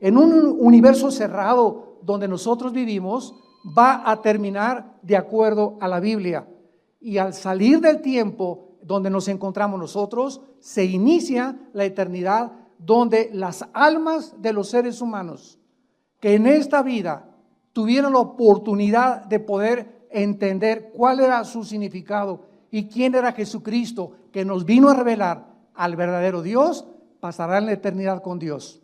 en un universo cerrado donde nosotros vivimos, va a terminar de acuerdo a la Biblia. Y al salir del tiempo donde nos encontramos nosotros, se inicia la eternidad, donde las almas de los seres humanos que en esta vida tuvieron la oportunidad de poder entender cuál era su significado y quién era Jesucristo, que nos vino a revelar al verdadero Dios, pasarán la eternidad con Dios.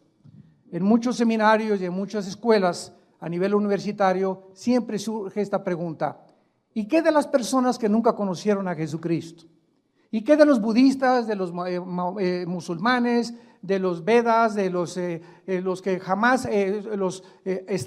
En muchos seminarios y en muchas escuelas a nivel universitario siempre surge esta pregunta: ¿y qué de las personas que nunca conocieron a Jesucristo? ¿Y qué de los budistas, de los musulmanes, de los Vedas, de los que jamás, los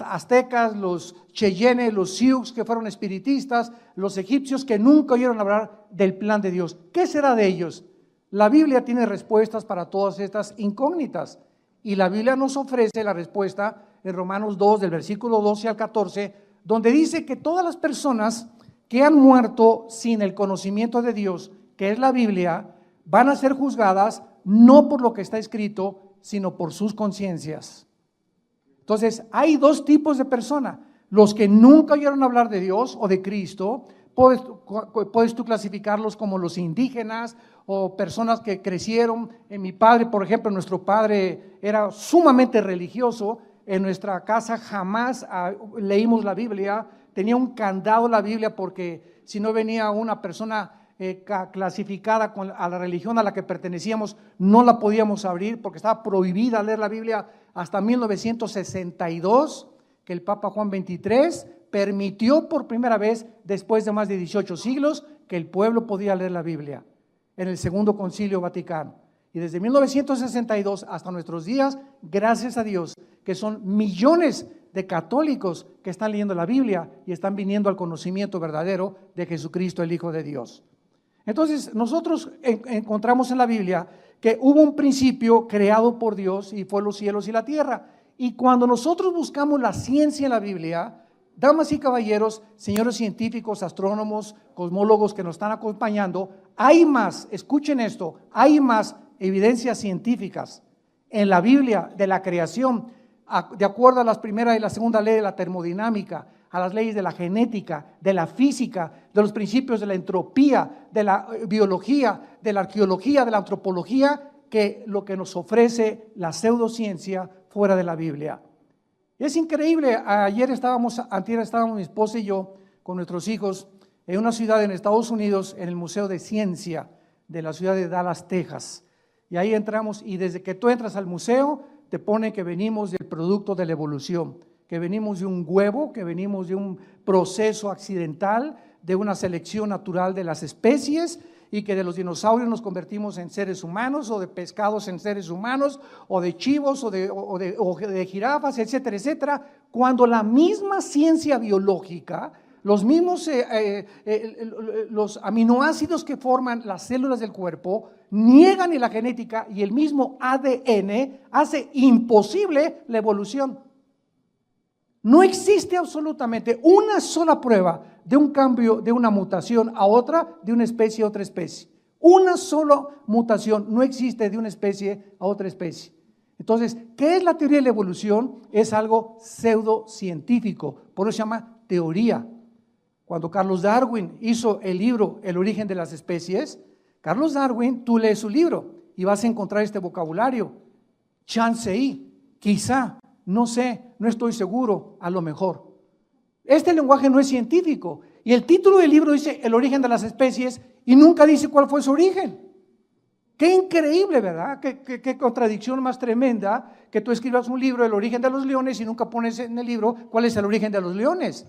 aztecas, los cheyennes, los sioux que fueron espiritistas, los egipcios que nunca oyeron hablar del plan de Dios? ¿Qué será de ellos? La Biblia tiene respuestas para todas estas incógnitas, y la Biblia nos ofrece la respuesta en Romanos 2, del versículo 12 al 14, donde dice que todas las personas que han muerto sin el conocimiento de Dios, que es la Biblia, van a ser juzgadas no por lo que está escrito, sino por sus conciencias. Entonces, hay dos tipos de personas: los que nunca oyeron hablar de Dios o de Cristo. Puedes tú clasificarlos como los indígenas o personas que crecieron. En mi padre, por ejemplo, nuestro padre era sumamente religioso. En nuestra casa jamás leímos la Biblia. Tenía un candado la Biblia, porque si no venía una persona clasificada a la religión a la que pertenecíamos, no la podíamos abrir, porque estaba prohibida leer la Biblia hasta 1962, que el Papa Juan XXIII permitió por primera vez, después de más de 18 siglos, que el pueblo podía leer la Biblia, en el Segundo Concilio Vaticano. Y desde 1962 hasta nuestros días, gracias a Dios, que son millones de católicos que están leyendo la Biblia y están viniendo al conocimiento verdadero de Jesucristo, el Hijo de Dios. Entonces, nosotros encontramos en la Biblia que hubo un principio creado por Dios, y fue los cielos y la tierra. Y cuando nosotros buscamos la ciencia en la Biblia, damas y caballeros, señores científicos, astrónomos, cosmólogos que nos están acompañando, hay más, escuchen esto, hay más evidencias científicas en la Biblia de la creación, de acuerdo a las primera y la segunda ley de la termodinámica, a las leyes de la genética, de la física, de los principios de la entropía, de la biología, de la arqueología, de la antropología, que lo que nos ofrece la pseudociencia fuera de la Biblia. Es increíble. Antier estábamos mi esposa y yo con nuestros hijos en una ciudad en Estados Unidos, en el Museo de Ciencia de la ciudad de Dallas, Texas. Y ahí entramos, y desde que tú entras al museo, te pone que venimos del producto de la evolución, que venimos de un huevo, que venimos de un proceso accidental, de una selección natural de las especies, y que de los dinosaurios nos convertimos en seres humanos, o de pescados en seres humanos, o de chivos, o de jirafas, etcétera, etcétera, cuando la misma ciencia biológica, los mismos los aminoácidos que forman las células del cuerpo niegan, y la genética y el mismo ADN hace imposible la evolución. No existe absolutamente una sola prueba de un cambio, de una mutación a otra, de una especie a otra especie. Una sola mutación no existe de una especie a otra especie. Entonces, ¿qué es la teoría de la evolución? Es algo pseudocientífico, por eso se llama teoría. Cuando Carlos Darwin hizo el libro El origen de las especies, Carlos Darwin, tú lees su libro y vas a encontrar este vocabulario: chance y, quizá, no sé, no estoy seguro, a lo mejor. Este lenguaje no es científico, y el título del libro dice El origen de las especies y nunca dice cuál fue su origen. Qué increíble, ¿verdad? Qué contradicción más tremenda, que tú escribas un libro, El origen de los leones, y nunca pones en el libro cuál es el origen de los leones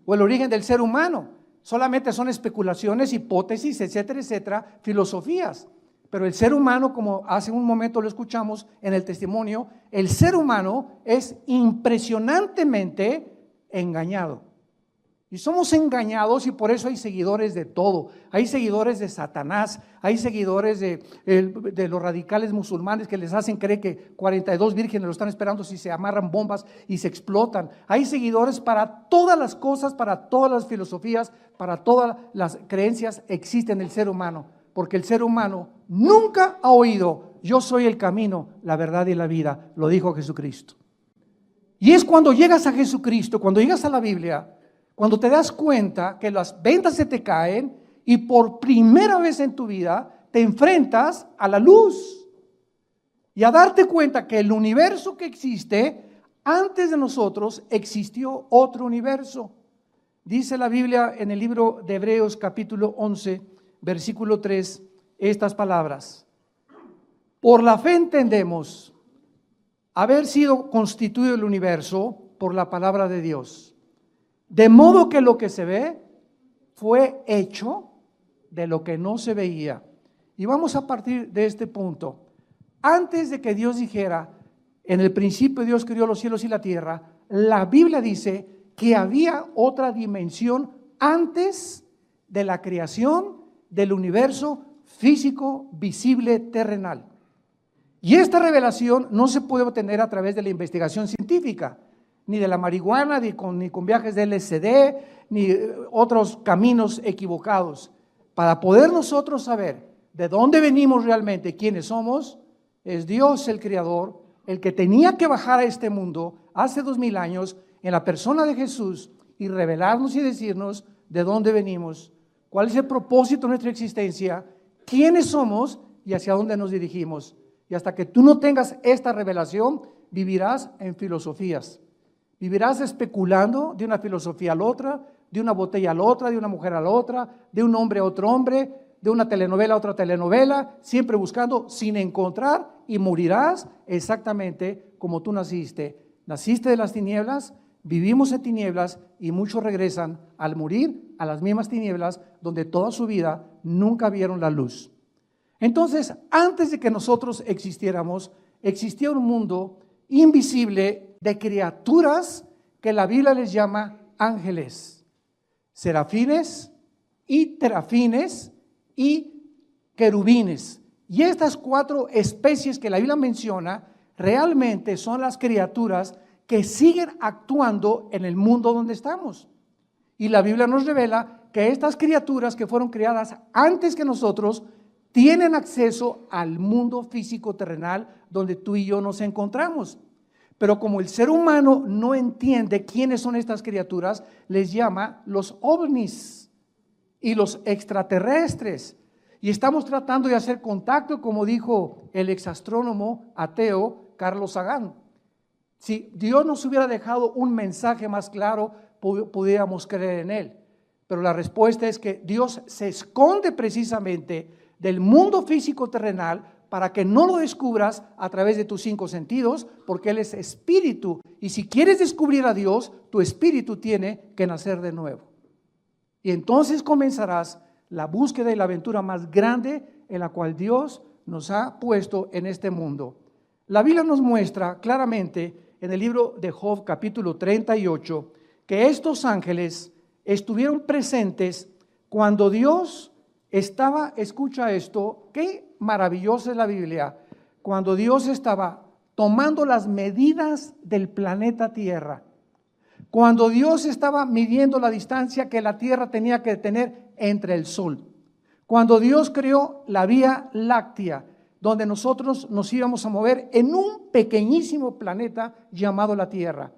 o el origen del ser humano. Solamente son especulaciones, hipótesis, etcétera, etcétera, filosofías. Pero el ser humano, como hace un momento lo escuchamos en el testimonio, el ser humano es impresionantemente engañado. Y somos engañados, y por eso hay seguidores de todo. Hay seguidores de Satanás, hay seguidores de los radicales musulmanes que les hacen creer que 42 vírgenes lo están esperando si se amarran bombas y se explotan. Hay seguidores para todas las cosas, para todas las filosofías, para todas las creencias existen en el ser humano. Porque el ser humano nunca ha oído: yo soy el camino, la verdad y la vida. Lo dijo Jesucristo. Y es cuando llegas a Jesucristo, cuando llegas a la Biblia, cuando te das cuenta que las ventas se te caen y por primera vez en tu vida te enfrentas a la luz y a darte cuenta que el universo que existe, antes de nosotros existió otro universo. Dice la Biblia en el libro de Hebreos capítulo 11, versículo 3, estas palabras: por la fe entendemos haber sido constituido el universo por la palabra de Dios, de modo que lo que se ve fue hecho de lo que no se veía. Y vamos a partir de este punto. Antes de que Dios dijera, en el principio Dios creó los cielos y la tierra, la Biblia dice que había otra dimensión antes de la creación del universo físico, visible, terrenal. Y esta revelación no se puede obtener a través de la investigación científica, ni de la marihuana, ni con viajes de LSD, ni otros caminos equivocados. Para poder nosotros saber de dónde venimos realmente, quiénes somos, es Dios el Creador, el que tenía que bajar a este mundo hace 2000 años en la persona de Jesús y revelarnos y decirnos de dónde venimos, cuál es el propósito de nuestra existencia, quiénes somos y hacia dónde nos dirigimos. Y hasta que tú no tengas esta revelación, vivirás en filosofías. Vivirás especulando de una filosofía a la otra, de una botella a la otra, de una mujer a la otra, de un hombre a otro hombre, de una telenovela a otra telenovela, siempre buscando sin encontrar, y morirás exactamente como tú naciste. Naciste de las tinieblas, vivimos en tinieblas y muchos regresan al morir a las mismas tinieblas donde toda su vida nunca vieron la luz. Entonces, antes de que nosotros existiéramos, existía un mundo invisible de criaturas que la Biblia les llama ángeles, serafines y terafines y querubines. Y estas 4 especies que la Biblia menciona realmente son las criaturas que siguen actuando en el mundo donde estamos. Y la Biblia nos revela que estas criaturas que fueron creadas antes que nosotros tienen acceso al mundo físico terrenal donde tú y yo nos encontramos. Pero como el ser humano no entiende quiénes son estas criaturas, les llama los ovnis y los extraterrestres. Y estamos tratando de hacer contacto, como dijo el exastrónomo ateo Carlos Sagan. Si Dios nos hubiera dejado un mensaje más claro, pudiéramos creer en él. Pero la respuesta es que Dios se esconde precisamente del mundo físico terrenal para que no lo descubras a través de tus 5 sentidos, porque Él es espíritu. Y si quieres descubrir a Dios, tu espíritu tiene que nacer de nuevo. Y entonces comenzarás la búsqueda y la aventura más grande en la cual Dios nos ha puesto en este mundo. La Biblia nos muestra claramente en el libro de Job capítulo 38 que estos ángeles estuvieron presentes cuando Dios estaba, escucha esto, qué maravillosa es la Biblia, cuando Dios estaba tomando las medidas del planeta Tierra, cuando Dios estaba midiendo la distancia que la Tierra tenía que tener entre el Sol, cuando Dios creó la Vía Láctea, donde nosotros nos íbamos a mover en un pequeñísimo planeta llamado la Tierra,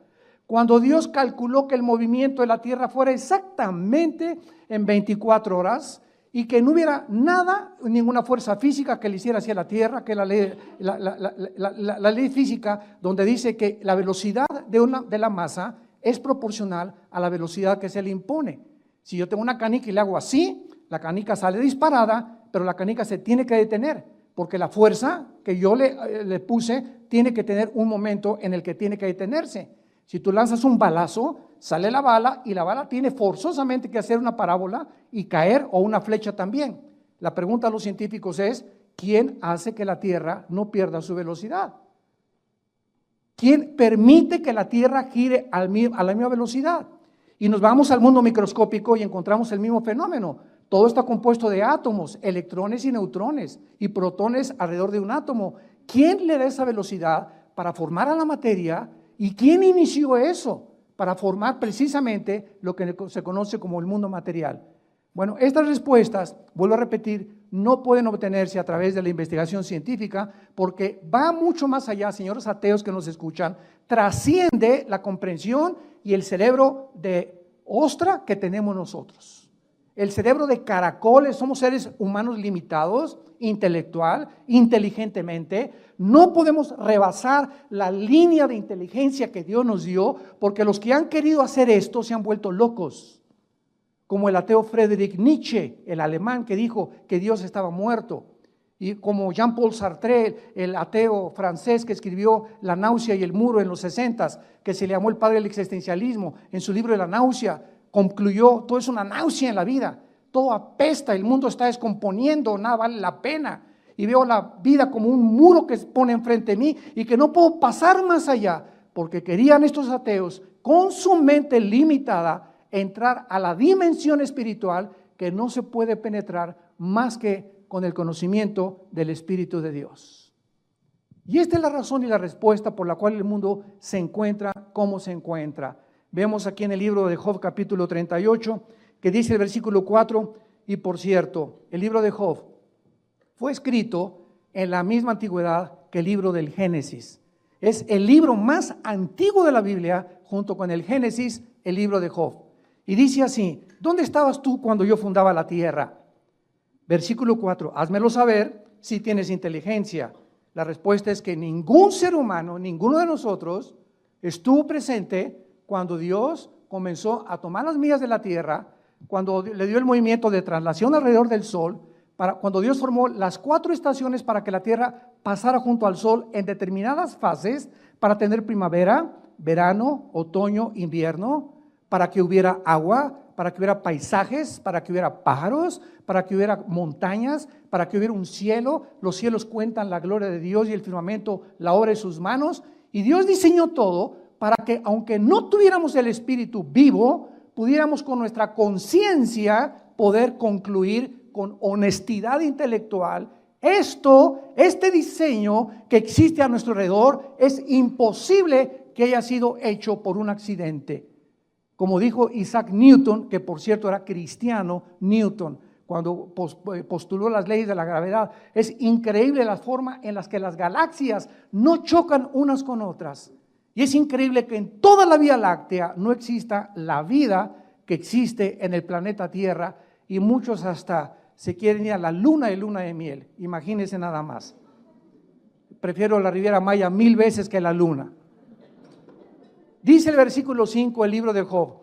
cuando Dios calculó que el movimiento de la Tierra fuera exactamente en 24 horas, y que no hubiera nada, ninguna fuerza física que le hiciera hacia la Tierra, que la ley física, donde dice que la velocidad de la masa es proporcional a la velocidad que se le impone. Si yo tengo una canica y le hago así, la canica sale disparada, pero la canica se tiene que detener, porque la fuerza que yo le puse tiene que tener un momento en el que tiene que detenerse. Si tú lanzas un balazo, sale la bala y la bala tiene forzosamente que hacer una parábola y caer, o una flecha también. La pregunta a los científicos es, ¿quién hace que la Tierra no pierda su velocidad? ¿Quién permite que la Tierra gire a la misma velocidad? Y nos vamos al mundo microscópico y encontramos el mismo fenómeno. Todo está compuesto de átomos, electrones y neutrones y protones alrededor de un átomo. ¿Quién le da esa velocidad para formar a la materia? ¿Y quién inició eso? Para formar precisamente lo que se conoce como el mundo material. Bueno, estas respuestas, vuelvo a repetir, no pueden obtenerse a través de la investigación científica porque va mucho más allá, señores ateos que nos escuchan, trasciende la comprensión y el cerebro de ostra que tenemos nosotros. El cerebro de caracoles, somos seres humanos limitados, intelectual, inteligentemente. No podemos rebasar la línea de inteligencia que Dios nos dio porque los que han querido hacer esto se han vuelto locos. Como el ateo Friedrich Nietzsche, el alemán que dijo que Dios estaba muerto, y como Jean-Paul Sartre, el ateo francés que escribió La náusea y el muro en los 60s, que se le llamó el padre del existencialismo, en su libro de La náusea, concluyó, todo es una náusea en la vida, todo apesta, el mundo está descomponiendo, nada vale la pena, y veo la vida como un muro que se pone enfrente de mí y que no puedo pasar más allá, porque querían estos ateos, con su mente limitada, entrar a la dimensión espiritual que no se puede penetrar más que con el conocimiento del Espíritu de Dios. Y esta es la razón y la respuesta por la cual el mundo se encuentra como se encuentra. Vemos aquí en el libro de Job capítulo 38 que dice el versículo 4, y por cierto, el libro de Job fue escrito en la misma antigüedad que el libro del Génesis. Es el libro más antiguo de la Biblia junto con el Génesis, el libro de Job. Y dice así, ¿dónde estabas tú cuando yo fundaba la tierra? Versículo 4, házmelo saber si tienes inteligencia. La respuesta es que ningún ser humano, ninguno de nosotros estuvo presente cuando Dios comenzó a tomar las millas de la tierra, cuando le dio el movimiento de traslación alrededor del sol, cuando Dios formó las 4 estaciones para que la tierra pasara junto al sol en determinadas fases para tener primavera, verano, otoño, invierno, para que hubiera agua, para que hubiera paisajes, para que hubiera pájaros, para que hubiera montañas, para que hubiera un cielo. Los cielos cuentan la gloria de Dios y el firmamento la obra de sus manos. Y Dios diseñó todo para que, aunque no tuviéramos el Espíritu vivo, pudiéramos con nuestra conciencia poder concluir con honestidad intelectual. Este diseño que existe a nuestro alrededor es imposible que haya sido hecho por un accidente. Como dijo Isaac Newton, que por cierto era cristiano, Newton, cuando postuló las leyes de la gravedad, es increíble la forma en la que las galaxias no chocan unas con otras. Y es increíble que en toda la Vía Láctea no exista la vida que existe en el planeta Tierra, y muchos hasta se quieren ir a la luna de miel. Imagínense nada más. Prefiero la Riviera Maya 1000 veces que la luna. Dice el versículo 5 del libro de Job,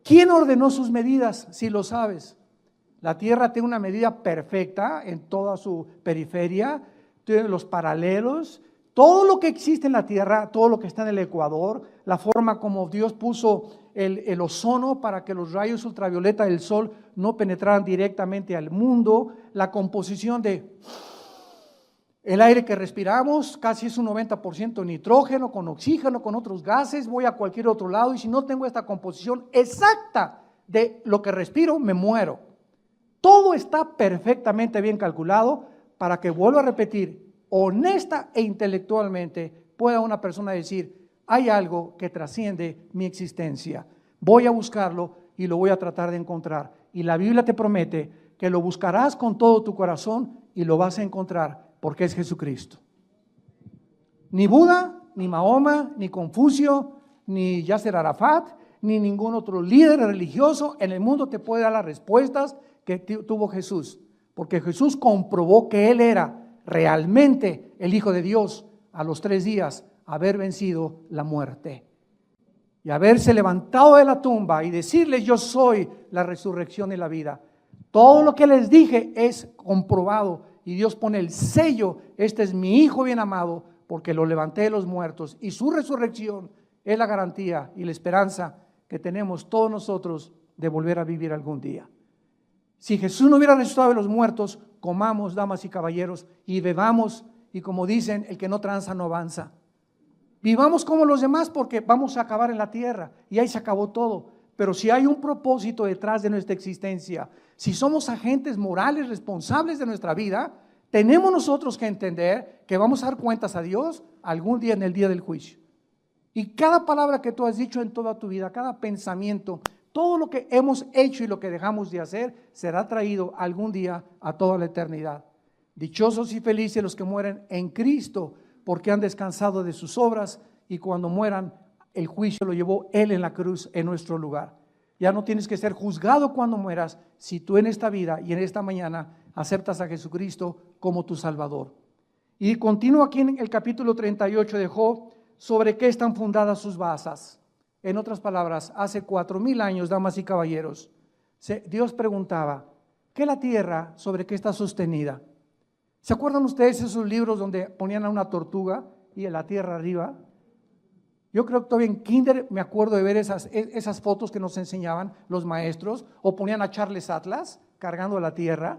¿quién ordenó sus medidas? Si lo sabes. La tierra tiene una medida perfecta en toda su periferia, tiene los paralelos, todo lo que existe en la tierra, todo lo que está en el ecuador, la forma como Dios puso el ozono para que los rayos ultravioleta del sol no penetraran directamente al mundo, la composición de el aire que respiramos, casi es un 90% nitrógeno, con oxígeno, con otros gases, voy a cualquier otro lado y si no tengo esta composición exacta de lo que respiro, me muero. Todo está perfectamente bien calculado para que, vuelvo a repetir, honesta e intelectualmente pueda una persona decir, hay algo que trasciende mi existencia, voy a buscarlo y lo voy a tratar de encontrar. Y la Biblia te promete que lo buscarás con todo tu corazón y lo vas a encontrar porque es Jesucristo. Ni Buda, ni Mahoma, ni Confucio, ni Yasser Arafat, ni ningún otro líder religioso en el mundo te puede dar las respuestas que tuvo Jesús, porque Jesús comprobó que Él era realmente el Hijo de Dios a los 3 días haber vencido la muerte y haberse levantado de la tumba y decirles yo soy la resurrección y la vida. Todo lo que les dije es comprobado y Dios pone el sello, este es mi Hijo bien amado porque lo levanté de los muertos y su resurrección es la garantía y la esperanza que tenemos todos nosotros de volver a vivir algún día. Si Jesús no hubiera resucitado de los muertos, comamos, damas y caballeros, y bebamos, y como dicen, el que no tranza no avanza. Vivamos como los demás porque vamos a acabar en la tierra y ahí se acabó todo. Pero si hay un propósito detrás de nuestra existencia, si somos agentes morales responsables de nuestra vida, tenemos nosotros que entender que vamos a dar cuentas a Dios algún día en el día del juicio. Y cada palabra que tú has dicho en toda tu vida, cada pensamiento, Todo lo que hemos hecho y lo que dejamos de hacer será traído algún día a toda la eternidad. Dichosos y felices los que mueren en Cristo, porque han descansado de sus obras, y cuando mueran, el juicio lo llevó Él en la cruz en nuestro lugar. Ya no tienes que ser juzgado cuando mueras, si tú en esta vida y en esta mañana aceptas a Jesucristo como tu Salvador. Y continúa aquí en el capítulo 38 de Job, sobre qué están fundadas sus basas. En otras palabras, hace 4000 años, damas y caballeros, Dios preguntaba, ¿qué la tierra sobre qué está sostenida? ¿Se acuerdan ustedes esos libros donde ponían a una tortuga y en la tierra arriba? Yo creo que todavía en kinder me acuerdo de ver esas fotos que nos enseñaban los maestros, o ponían a Charles Atlas cargando la tierra,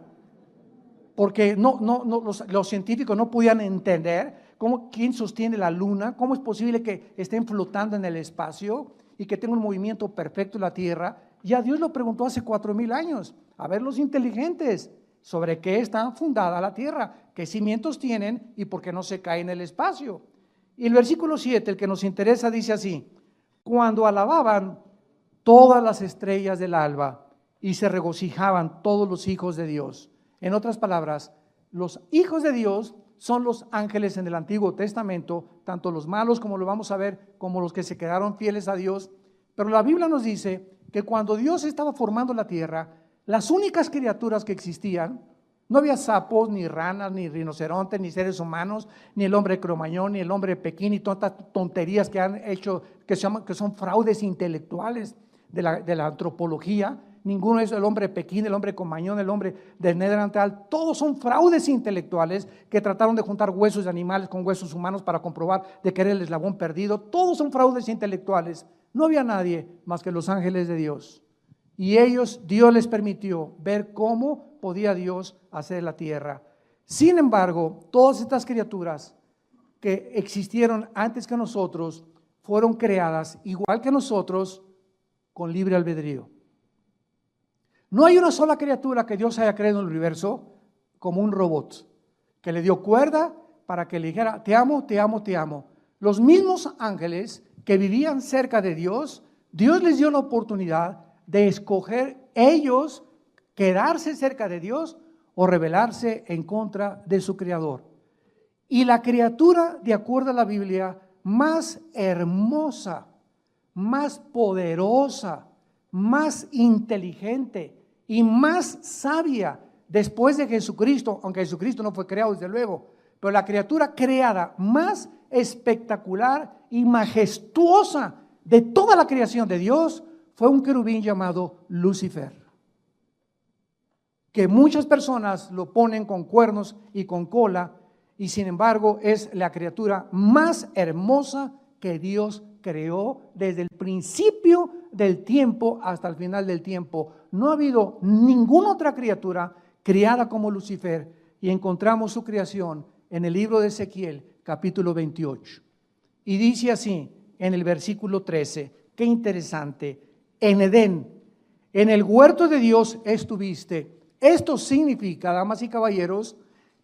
porque los científicos no podían entender quién sostiene la luna, cómo es posible que estén flotando en el espacio y que tenga un movimiento perfecto la tierra. Ya Dios lo preguntó hace 4000 años, a ver los inteligentes, sobre qué está fundada la tierra, qué cimientos tienen y por qué no se cae en el espacio. Y el versículo 7, el que nos interesa, dice así: cuando alababan todas las estrellas del alba y se regocijaban todos los hijos de Dios. En otras palabras, los hijos de Dios son los ángeles en el Antiguo Testamento, tanto los malos, como lo vamos a ver, como los que se quedaron fieles a Dios. Pero la Biblia nos dice que cuando Dios estaba formando la tierra, las únicas criaturas que existían, no había sapos, ni ranas, ni rinocerontes, ni seres humanos, ni el hombre cromañón, ni el hombre Pekín, y tantas tonterías que han hecho, que son fraudes intelectuales de la antropología. Ninguno es el hombre Pekín, el hombre cromañón, el hombre del Neandertal. Todos son fraudes intelectuales que trataron de juntar huesos de animales con huesos humanos para comprobar de que era el eslabón perdido. Todos son fraudes intelectuales. No había nadie más que los ángeles de Dios. Y Dios les permitió ver cómo podía Dios hacer la tierra. Sin embargo, todas estas criaturas que existieron antes que nosotros fueron creadas igual que nosotros, con libre albedrío. No hay una sola criatura que Dios haya creado en el universo como un robot, que le dio cuerda para que le dijera, te amo, te amo, te amo. Los mismos ángeles que vivían cerca de Dios, Dios les dio la oportunidad de escoger ellos quedarse cerca de Dios o rebelarse en contra de su Creador. Y la criatura, de acuerdo a la Biblia, más hermosa, más poderosa, más inteligente y más sabia después de Jesucristo, aunque Jesucristo no fue creado desde luego, pero la criatura creada más espectacular y majestuosa de toda la creación de Dios fue un querubín llamado Lucifer, que muchas personas lo ponen con cuernos y con cola, y sin embargo es la criatura más hermosa que Dios creó desde el principio del tiempo hasta el final del tiempo. No ha habido ninguna otra criatura creada como Lucifer, y encontramos su creación en el libro de Ezequiel, capítulo 28. Y dice así en el versículo 13, qué interesante: en Edén, en el huerto de Dios estuviste. Esto significa, damas y caballeros,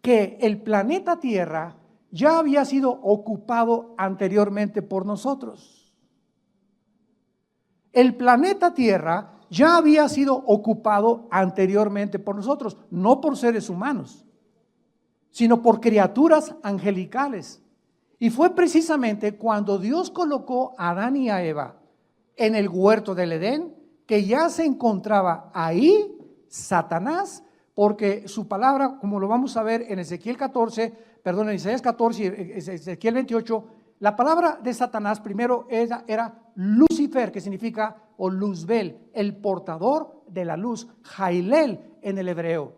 que el planeta Tierra ya había sido ocupado anteriormente por nosotros. El planeta Tierra ya había sido ocupado anteriormente por nosotros, no por seres humanos, sino por criaturas angelicales. Y fue precisamente cuando Dios colocó a Adán y a Eva en el huerto del Edén que ya se encontraba ahí Satanás, porque su palabra, como lo vamos a ver en Isaías 14 y Ezequiel 28, la palabra de Satanás primero era Lucifer, que significa, o Luzbel, el portador de la luz, Jailel en el hebreo.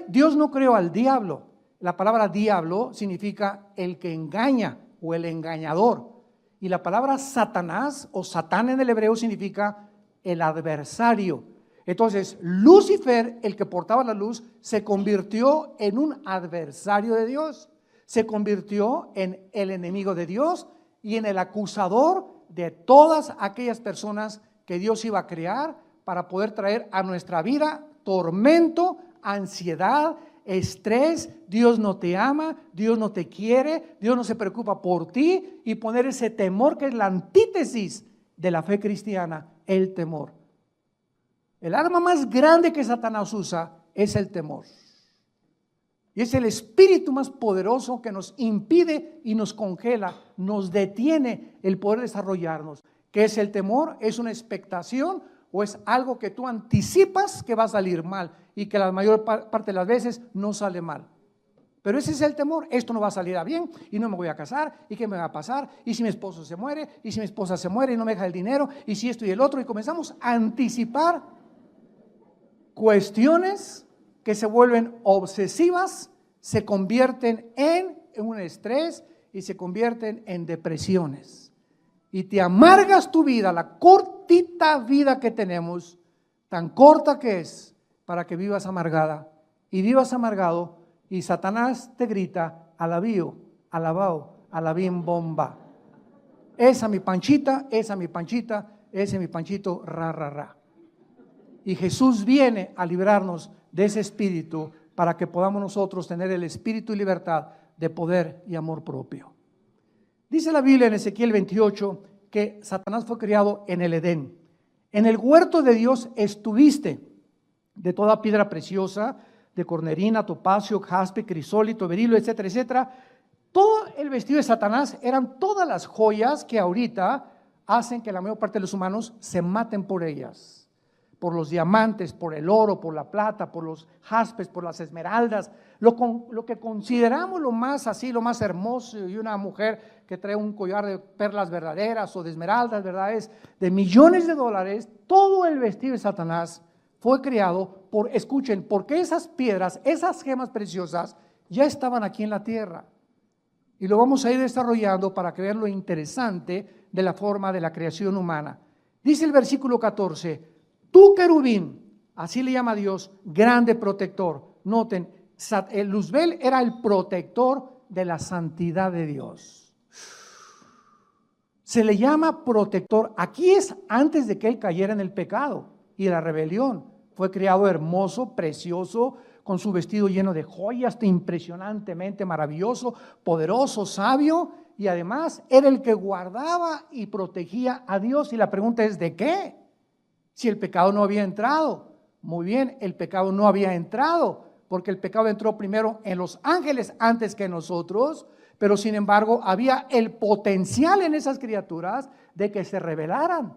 Dios no creó al diablo. La palabra diablo significa el que engaña o el engañador. Y la palabra Satanás o Satán en el hebreo significa el adversario. Entonces, Lucifer, el que portaba la luz, se convirtió en un adversario de Dios. Se convirtió en el enemigo de Dios y en el acusador de todas aquellas personas que Dios iba a crear para poder traer a nuestra vida tormento, ansiedad, estrés. Dios no te ama, Dios no te quiere, Dios no se preocupa por ti, y poner ese temor que es la antítesis de la fe cristiana el temor. El arma más grande que Satanás usa es el temor. Y es el espíritu más poderoso que nos impide y nos congela, nos detiene el poder desarrollarnos. ¿Qué es el temor? ¿Es una expectación o es algo que tú anticipas que va a salir mal y que la mayor parte de las veces no sale mal? Pero ese es el temor. Esto no va a salir a bien y no me voy a casar y qué me va a pasar y si mi esposo se muere y si mi esposa se muere y no me deja el dinero y si esto y el otro, y comenzamos a anticipar cuestiones que se vuelven obsesivas, se convierten en un estrés y se convierten en depresiones. Y te amargas tu vida, la cortita vida que tenemos, tan corta que es, para que vivas amargada y vivas amargado, y Satanás te grita: alabío, alabao, alabim bomba. Esa mi panchita, esa mi panchita, ese mi panchito, ra, ra, ra. Y Jesús viene a librarnos de ese espíritu para que podamos nosotros tener el espíritu y libertad de poder y amor propio. Dice la Biblia en Ezequiel 28 que Satanás fue criado en el Edén. En el huerto de Dios estuviste, de toda piedra preciosa, de cornerina, topacio, jaspe, crisólito, berilo, etcétera, etcétera. Todo el vestido de Satanás eran todas las joyas que ahorita hacen que la mayor parte de los humanos se maten por ellas. Por los diamantes, por el oro, por la plata, por los jaspes, por las esmeraldas, lo que consideramos lo más así, lo más hermoso, y una mujer que trae un collar de perlas verdaderas o de esmeraldas, ¿verdad? Es de millones de dólares. Todo el vestido de Satanás fue creado por, escuchen, porque esas piedras, esas gemas preciosas ya estaban aquí en la tierra. Y lo vamos a ir desarrollando para que vean lo interesante de la forma de la creación humana. Dice el versículo 14: tú, querubín, así le llama Dios, grande protector. Noten, el Luzbel era el protector de la santidad de Dios. Se le llama protector. Aquí es antes de que él cayera en el pecado y la rebelión. Fue creado hermoso, precioso, con su vestido lleno de joyas, impresionantemente maravilloso, poderoso, sabio, y además era el que guardaba y protegía a Dios. Y la pregunta es, ¿de qué? Si el pecado no había entrado. Muy bien, el pecado no había entrado, porque el pecado entró primero en los ángeles antes que nosotros, pero sin embargo había el potencial en esas criaturas de que se rebelaran.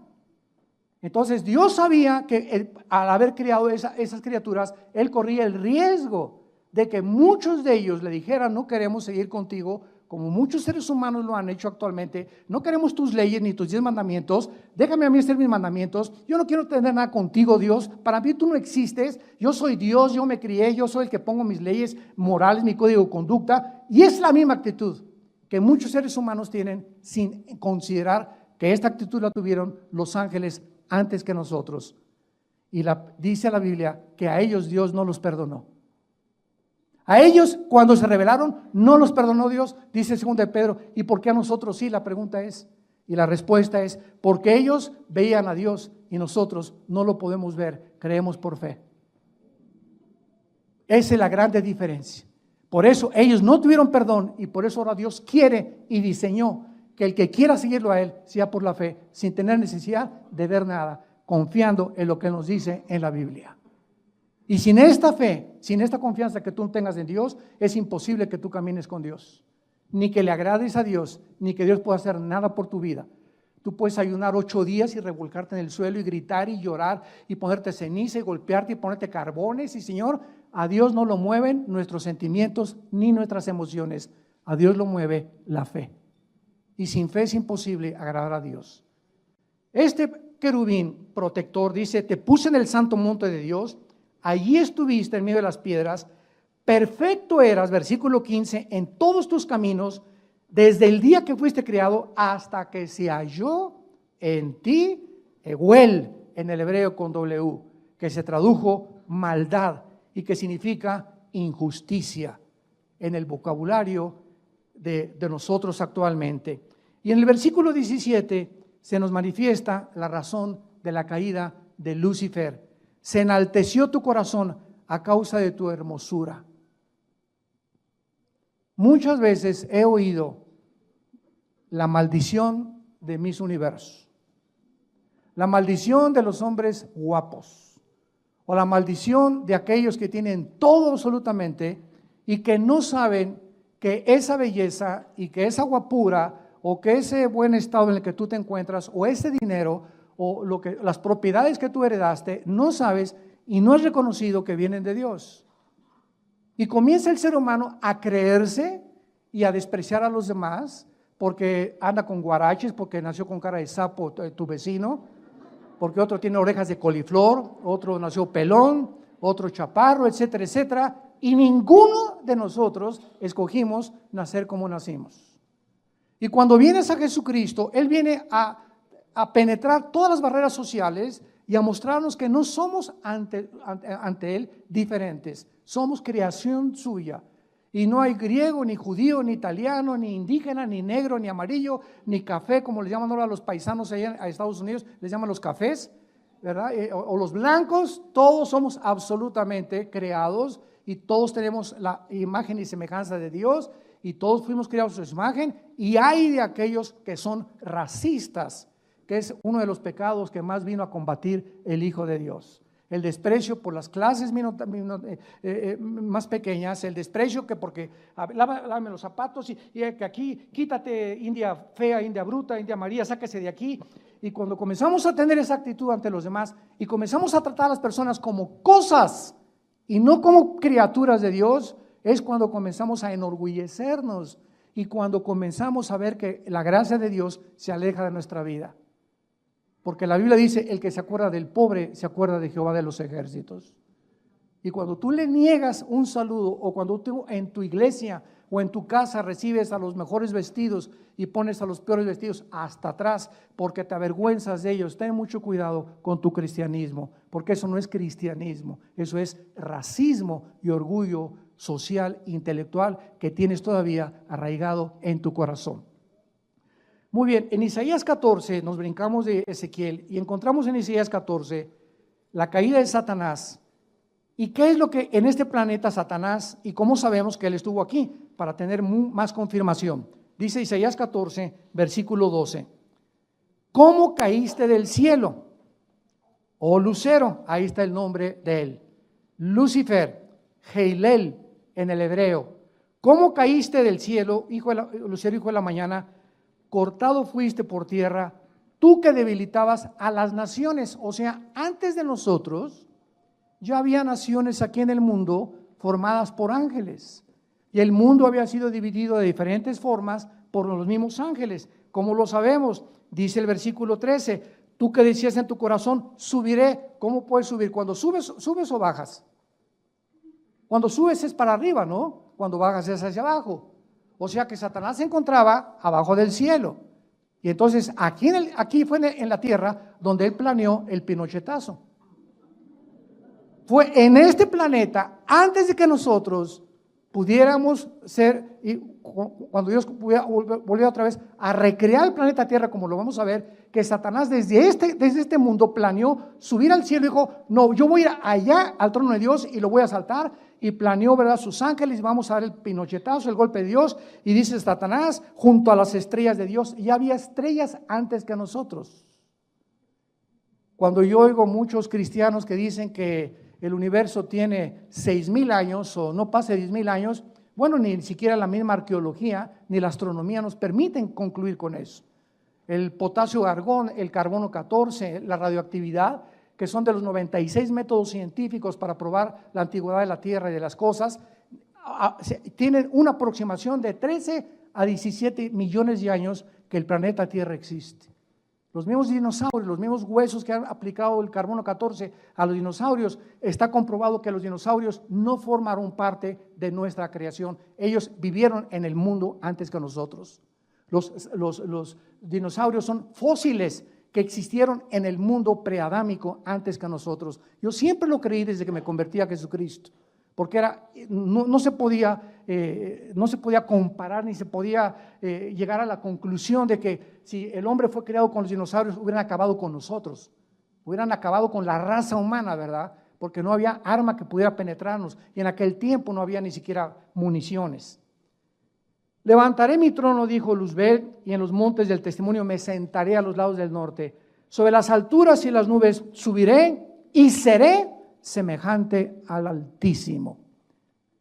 Entonces Dios sabía que al haber creado esas criaturas, Él corría el riesgo de que muchos de ellos le dijeran: no queremos seguir contigo, como muchos seres humanos lo han hecho actualmente. No queremos tus leyes ni tus 10 mandamientos. Déjame a mí hacer mis mandamientos. Yo no quiero tener nada contigo, Dios. Para mí tú no existes. Yo soy Dios, yo me crié, yo soy el que pongo mis leyes morales, mi código de conducta. Y es la misma actitud que muchos seres humanos tienen, sin considerar que esta actitud la tuvieron los ángeles antes que nosotros. Y dice la Biblia que a ellos Dios no los perdonó. A ellos, cuando se rebelaron, no los perdonó Dios. Dice 2 de Pedro: ¿y por qué a nosotros sí? La pregunta es, y la respuesta es, porque ellos veían a Dios y nosotros no lo podemos ver, creemos por fe. Esa es la grande diferencia. Por eso ellos no tuvieron perdón, y por eso ahora Dios quiere y diseñó que el que quiera seguirlo a Él sea por la fe, sin tener necesidad de ver nada, confiando en lo que nos dice en la Biblia. Y sin esta fe, sin esta confianza que tú tengas en Dios, es imposible que tú camines con Dios, ni que le agrades a Dios, ni que Dios pueda hacer nada por tu vida. Tú puedes ayunar 8 días y revolcarte en el suelo y gritar y llorar y ponerte ceniza y golpearte y ponerte carbones, y Señor, a Dios no lo mueven nuestros sentimientos ni nuestras emociones. A Dios lo mueve la fe. Y sin fe es imposible agradar a Dios. Este querubín protector dice: te puse en el santo monte de Dios, allí estuviste en medio de las piedras, perfecto eras, versículo 15, en todos tus caminos, desde el día que fuiste creado hasta que se halló en ti, Eguel, en el hebreo con W, que se tradujo maldad y que significa injusticia en el vocabulario de nosotros actualmente. Y en el versículo 17 se nos manifiesta la razón de la caída de Lucifer. Se enalteció tu corazón a causa de tu hermosura. Muchas veces he oído la maldición de Miss Universo, La maldición de los hombres guapos, o la maldición de aquellos que tienen todo absolutamente y que no saben que esa belleza y que esa guapura o que ese buen estado en el que tú te encuentras o ese dinero o las propiedades que tú heredaste, no sabes y no es reconocido que vienen de Dios. Y comienza el ser humano a creerse y a despreciar a los demás porque anda con guaraches, porque nació con cara de sapo tu vecino, porque otro tiene orejas de coliflor, otro nació pelón, otro chaparro, etcétera, etcétera, y ninguno de nosotros escogimos nacer como nacimos. Y cuando vienes a Jesucristo, Él viene a penetrar todas las barreras sociales y a mostrarnos que no somos ante Él diferentes, somos creación suya. Y no hay griego, ni judío, ni italiano, ni indígena, ni negro, ni amarillo, ni café, como le llaman ahora a los paisanos allá en Estados Unidos, les llaman los cafés, ¿verdad? O los blancos, todos somos absolutamente creados y todos tenemos la imagen y semejanza de Dios y todos fuimos creados a su imagen. Y hay de aquellos que son racistas, que es uno de los pecados que más vino a combatir el Hijo de Dios. El desprecio por las clases más pequeñas, el desprecio que porque lávame los zapatos y que aquí quítate India fea, India bruta, India María, sáquese de aquí. Y cuando comenzamos a tener esa actitud ante los demás y comenzamos a tratar a las personas como cosas y no como criaturas de Dios, es cuando comenzamos a enorgullecernos y cuando comenzamos a ver que la gracia de Dios se aleja de nuestra vida. Porque la Biblia dice, el que se acuerda del pobre, se acuerda de Jehová de los ejércitos. Y cuando tú le niegas un saludo, o cuando tú en tu iglesia o en tu casa recibes a los mejores vestidos y pones a los peores vestidos hasta atrás, porque te avergüenzas de ellos, ten mucho cuidado con tu cristianismo, porque eso no es cristianismo, eso es racismo y orgullo social, intelectual, que tienes todavía arraigado en tu corazón. Muy bien, en Isaías 14 nos brincamos de Ezequiel y encontramos en Isaías 14 la caída de Satanás. ¿Y qué es lo que en este planeta Satanás y cómo sabemos que él estuvo aquí? Para tener más confirmación. Dice Isaías 14, versículo 12. ¿Cómo caíste del cielo? Oh Lucero, ahí está el nombre de él. Lucifer, Heilel en el hebreo. ¿Cómo caíste del cielo, Lucero, hijo de la mañana? Cortado fuiste por tierra, tú que debilitabas a las naciones. O sea, antes de nosotros ya había naciones aquí en el mundo formadas por ángeles. Y el mundo había sido dividido de diferentes formas por los mismos ángeles. ¿Cómo lo sabemos? Dice el versículo 13, tú que decías en tu corazón, subiré. ¿Cómo puedes subir? Cuando subes o bajas. Cuando subes es para arriba, ¿no? Cuando bajas es hacia abajo. O sea que Satanás se encontraba abajo del cielo. Y entonces aquí fue en la tierra donde él planeó el pinochetazo. Fue en este planeta, antes de que nosotros pudiéramos ser, y cuando Dios volvió otra vez a recrear el planeta Tierra, como lo vamos a ver, que Satanás desde este mundo planeó subir al cielo y dijo, no, yo voy a ir allá al trono de Dios y lo voy a asaltar, y planeó, ¿verdad?, sus ángeles, y vamos a dar el pinochetazo, el golpe de Dios, y dice Satanás, junto a las estrellas de Dios. Ya había estrellas antes que nosotros. Cuando yo oigo muchos cristianos que dicen que el universo tiene 6,000 años o no pasa de 10,000 años, bueno, ni siquiera la misma arqueología ni la astronomía nos permiten concluir con eso. El potasio argón, el carbono 14, la radioactividad, que son de los 96 métodos científicos para probar la antigüedad de la Tierra y de las cosas, tienen una aproximación de 13 a 17 millones de años que el planeta Tierra existe. Los mismos dinosaurios, los mismos huesos que han aplicado el carbono 14 a los dinosaurios, está comprobado que los dinosaurios no formaron parte de nuestra creación. Ellos vivieron en el mundo antes que nosotros. Los dinosaurios son fósiles que existieron en el mundo preadámico antes que nosotros. Yo siempre lo creí desde que me convertí a Jesucristo, porque no se podía comparar ni se podía llegar a la conclusión de que si el hombre fue creado con los dinosaurios hubieran acabado con nosotros, hubieran acabado con la raza humana, ¿verdad? Porque no había arma que pudiera penetrarnos y en aquel tiempo no había ni siquiera municiones. Levantaré mi trono, dijo Luzbel, y en los montes del testimonio me sentaré a los lados del norte. Sobre las alturas y las nubes subiré y seré semejante al Altísimo.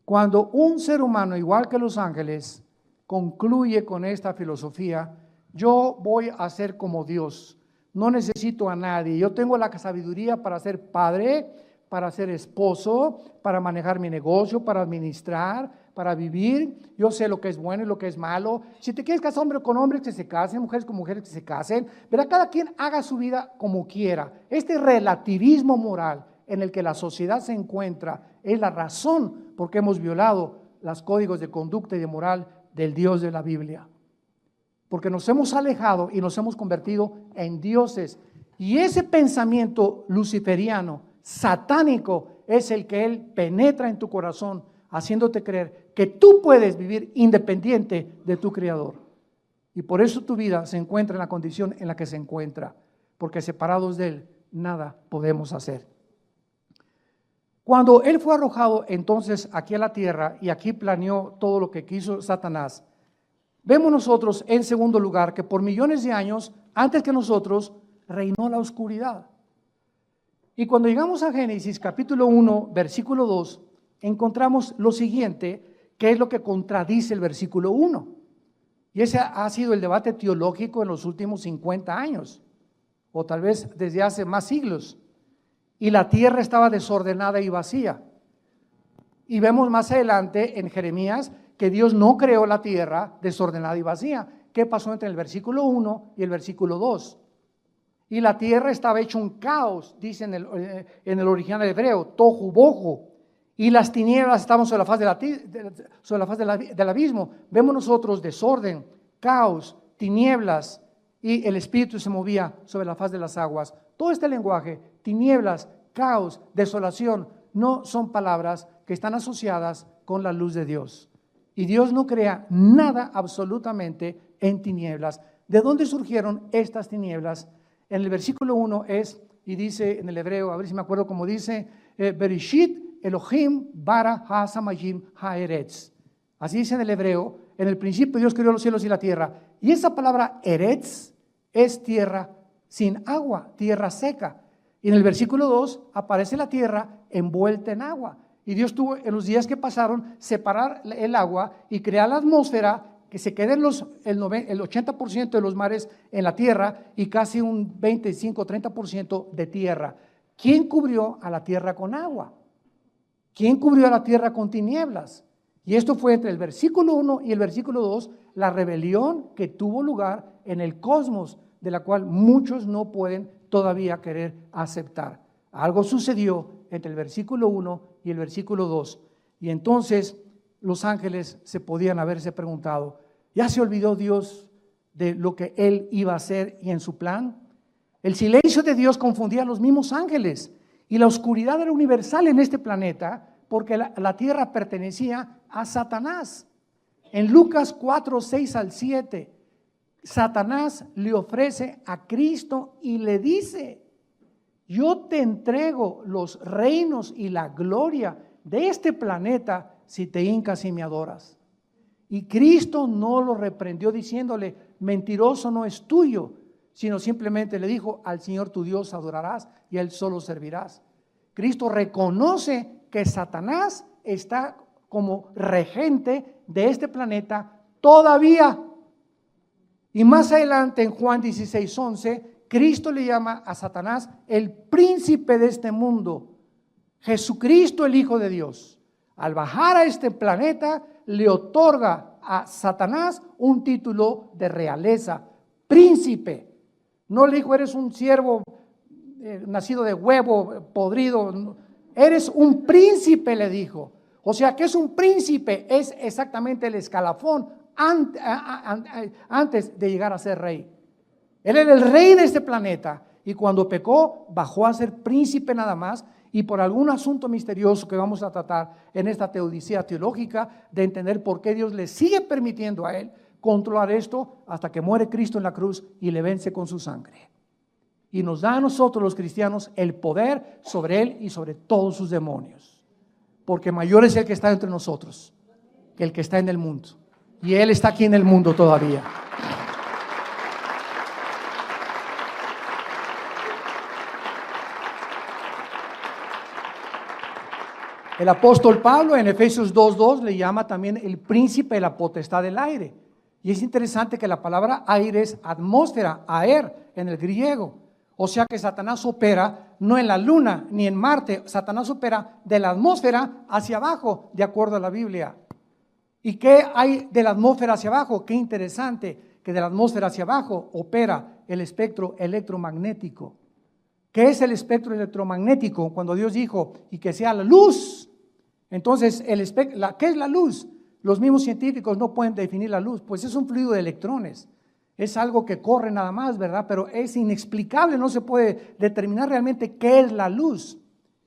Cuando un ser humano, igual que los ángeles, concluye con esta filosofía, yo voy a ser como Dios, no necesito a nadie, yo tengo la sabiduría para ser padre, para ser esposo, para manejar mi negocio, para administrar, para vivir, yo sé lo que es bueno y lo que es malo. Si te quieres casar hombre con hombres, que se casen, mujeres con mujeres, que se casen, ¿verdad? Cada quien haga su vida como quiera. Este relativismo moral en el que la sociedad se encuentra es la razón por qué hemos violado los códigos de conducta y de moral del Dios de la Biblia. Porque nos hemos alejado y nos hemos convertido en dioses. Y ese pensamiento luciferiano, satánico, es el que Él penetra en tu corazón, haciéndote creer que tú puedes vivir independiente de tu Creador. Y por eso tu vida se encuentra en la condición en la que se encuentra, porque separados de Él, nada podemos hacer. Cuando Él fue arrojado entonces aquí a la tierra y aquí planeó todo lo que quiso Satanás, vemos nosotros en segundo lugar que por millones de años antes que nosotros reinó la oscuridad. Y cuando llegamos a Génesis capítulo 1 versículo 2 encontramos lo siguiente, que es lo que contradice el versículo 1. Y ese ha sido el debate teológico en los últimos 50 años, o tal vez desde hace más siglos. Y la tierra estaba desordenada y vacía. Y vemos más adelante en Jeremías que Dios no creó la tierra desordenada y vacía. ¿Qué pasó entre el versículo 1 y el versículo 2? Y la tierra estaba hecha un caos, dice en el original hebreo, tohu bohu. Y las tinieblas estaban sobre la faz del abismo. Vemos nosotros desorden, caos, tinieblas, y el Espíritu se movía sobre la faz de las aguas. Todo este lenguaje, tinieblas, caos, desolación, no son palabras que están asociadas con la luz de Dios. Y Dios no crea nada absolutamente en tinieblas. ¿De dónde surgieron estas tinieblas? En el versículo 1 es, y dice en el hebreo, a ver si me acuerdo cómo dice, Bereshit Elohim bara ha-samayim ha-eretz. Así dice en el hebreo, en el principio Dios creó los cielos y la tierra. Y esa palabra eretz es tierra sin agua, tierra seca. Y en el versículo 2 aparece la tierra envuelta en agua. Y Dios tuvo en los días que pasaron separar el agua y crear la atmósfera, que se queden el 80% de los mares en la tierra y casi un 25-30% de tierra. ¿Quién cubrió a la tierra con agua? ¿Quién cubrió a la tierra con tinieblas? Y esto fue entre el versículo 1 y el versículo 2, la rebelión que tuvo lugar en el cosmos, de la cual muchos no pueden todavía querer aceptar. Algo sucedió entre el versículo 1 y el versículo 2. Y entonces los ángeles se podían haberse preguntado, ¿ya se olvidó Dios de lo que Él iba a hacer y en su plan? El silencio de Dios confundía a los mismos ángeles. Y la oscuridad era universal en este planeta porque la tierra pertenecía a Satanás. En Lucas 4, 6 al 7, Satanás le ofrece a Cristo y le dice, yo te entrego los reinos y la gloria de este planeta si te hincas y me adoras. Y Cristo no lo reprendió diciéndole, mentiroso no es tuyo, sino simplemente le dijo, al Señor tu Dios adorarás y a Él solo servirás. Cristo reconoce que Satanás está como regente de este planeta todavía. Y más adelante en Juan 16, 11, Cristo le llama a Satanás el príncipe de este mundo. Jesucristo, el Hijo de Dios, al bajar a este planeta, le otorga a Satanás un título de realeza, príncipe. No le dijo, eres un siervo nacido de huevo podrido, eres un príncipe, le dijo. O sea, que es un príncipe, es exactamente el escalafón antes de llegar a ser rey. Él era el rey de este planeta y cuando pecó bajó a ser príncipe nada más, y por algún asunto misterioso que vamos a tratar en esta teodicea teológica de entender por qué Dios le sigue permitiendo a él controlar esto hasta que muere Cristo en la cruz y le vence con su sangre. Y nos da a nosotros los cristianos el poder sobre él y sobre todos sus demonios. Porque mayor es el que está entre nosotros que el que está en el mundo. Y él está aquí en el mundo todavía. El apóstol Pablo en Efesios 2:2 le llama también el príncipe de la potestad del aire. Y es interesante que la palabra aire es atmósfera, aer en el griego. O sea que Satanás opera no en la luna ni en Marte, Satanás opera de la atmósfera hacia abajo, de acuerdo a la Biblia. ¿Y qué hay de la atmósfera hacia abajo? Qué interesante que de la atmósfera hacia abajo opera el espectro electromagnético. ¿Qué es el espectro electromagnético? Cuando Dios dijo, y que sea la luz. Entonces, ¿qué es la luz? Los mismos científicos no pueden definir la luz, pues es un fluido de electrones. Es algo que corre nada más, ¿verdad? Pero es inexplicable, no se puede determinar realmente qué es la luz.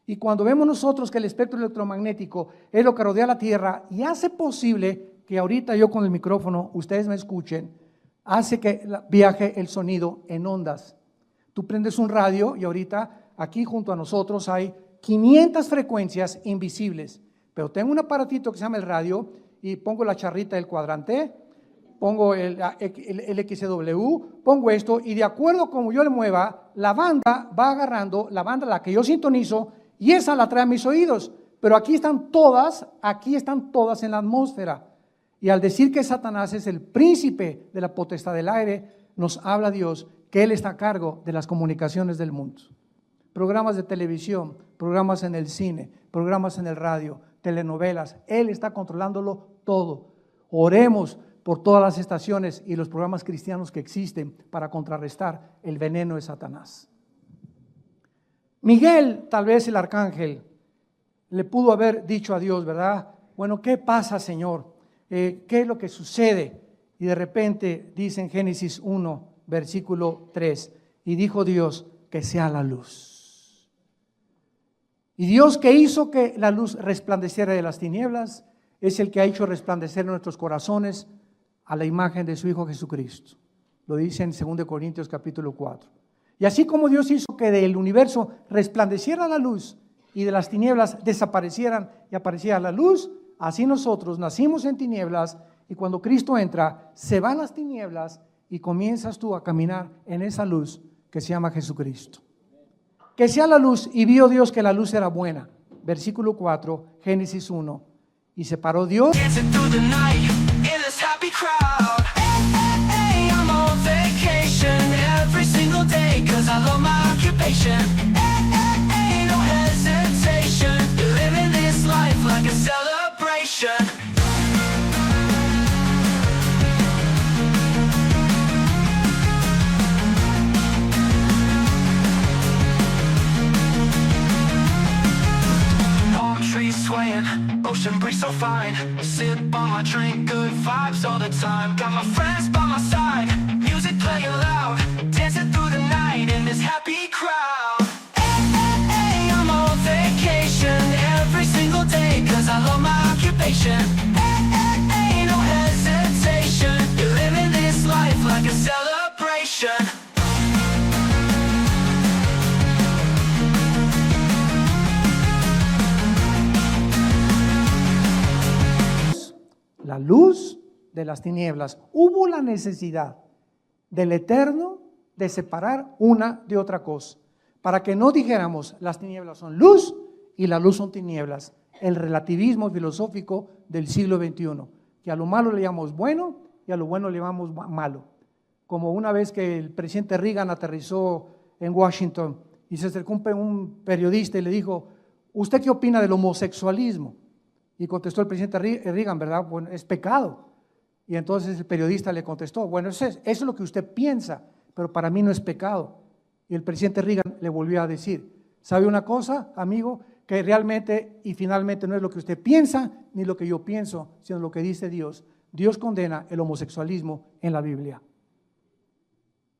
Y cuando vemos nosotros que el espectro electromagnético es lo que rodea la Tierra y hace posible que ahorita yo con el micrófono, ustedes me escuchen, hace que viaje el sonido en ondas. Tú prendes un radio y ahorita aquí junto a nosotros hay 500 frecuencias invisibles, pero tengo un aparatito que se llama el radio y pongo la charrita del cuadrante, pongo el XW, pongo esto y de acuerdo como yo le mueva, la banda va agarrando, la banda a la que yo sintonizo y esa la trae a mis oídos, pero aquí están todas en la atmósfera. Y al decir que Satanás es el príncipe de la potestad del aire, nos habla Dios que Él está a cargo de las comunicaciones del mundo. Programas de televisión, programas en el cine, programas en el radio, telenovelas, Él está controlándolo todo. Oremos por todas las estaciones y los programas cristianos que existen para contrarrestar el veneno de Satanás. Miguel, tal vez el arcángel, le pudo haber dicho a Dios, ¿verdad? Bueno, ¿qué pasa, Señor? ¿Qué es lo que sucede? Y de repente dice en Génesis 1, versículo 3, y dijo Dios que sea la luz. Y Dios que hizo que la luz resplandeciera de las tinieblas, es el que ha hecho resplandecer en nuestros corazones a la imagen de su Hijo Jesucristo. Lo dice en 2 Corintios capítulo 4. Y así como Dios hizo que del universo resplandeciera la luz y de las tinieblas desaparecieran y apareciera la luz, así nosotros nacimos en tinieblas y cuando Cristo entra, se van las tinieblas y comienzas tú a caminar en esa luz que se llama Jesucristo. Que sea la luz, y vio Dios que la luz era buena. Versículo 4, Génesis 1. Y se paró Dios. Ocean breeze so fine, sip on my drink, good vibes all the time. Got my friends by my side, music playing loud, dancing through the night in this happy crowd. Hey, I'm on vacation every single day, cause I love my occupation. Hey, no hesitation, living this life like a celebration. La luz de las tinieblas. Hubo la necesidad del Eterno de separar una de otra cosa, para que no dijéramos las tinieblas son luz y la luz son tinieblas. El relativismo filosófico del siglo XXI, que a lo malo le llamamos bueno y a lo bueno le llamamos malo. Como una vez que el presidente Reagan aterrizó en Washington y se acercó un periodista y le dijo, ¿usted qué opina del homosexualismo? Y contestó el presidente Reagan, ¿verdad? Bueno, es pecado. Y entonces el periodista le contestó, bueno, eso es lo que usted piensa, pero para mí no es pecado. Y el presidente Reagan le volvió a decir, ¿sabe una cosa, amigo? Que realmente y finalmente no es lo que usted piensa, ni lo que yo pienso, sino lo que dice Dios. Dios condena el homosexualismo en la Biblia.